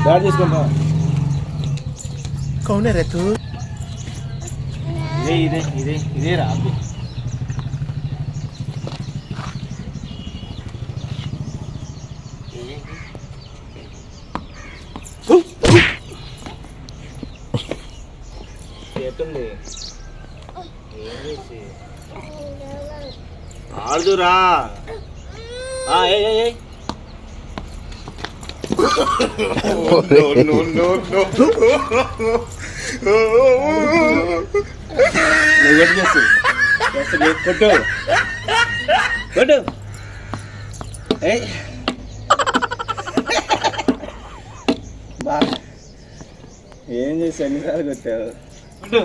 bat తీసుకుంటా कौन है रे तू ఇదే రా అబ్బి చేతుంది ఏం చేసి ఆడుదురా ఏయ్ కొట్టు కొట్టు బా ఏం చేసి ఎన్నిసార్లు కొట్టావు కొట్టు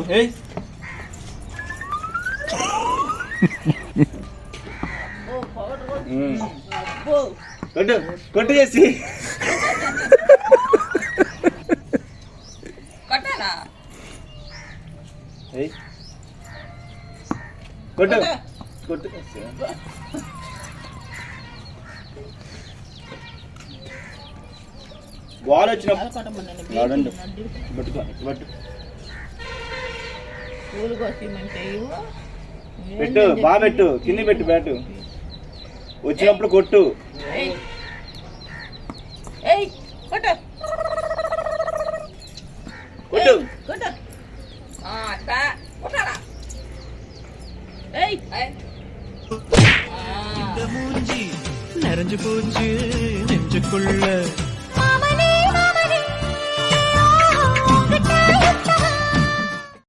కొట్టు కొట్టు చేసి కొట్టు కొట్టు బాల్ వచ్చినప్పుడు పెట్టు బాగా పెట్టు కింద పెట్టు బ్యాటు వచ్చినప్పుడు కొట్టు కొట్టు நெறஞ்சு போச்சு நெஞ்சுக்குள்ள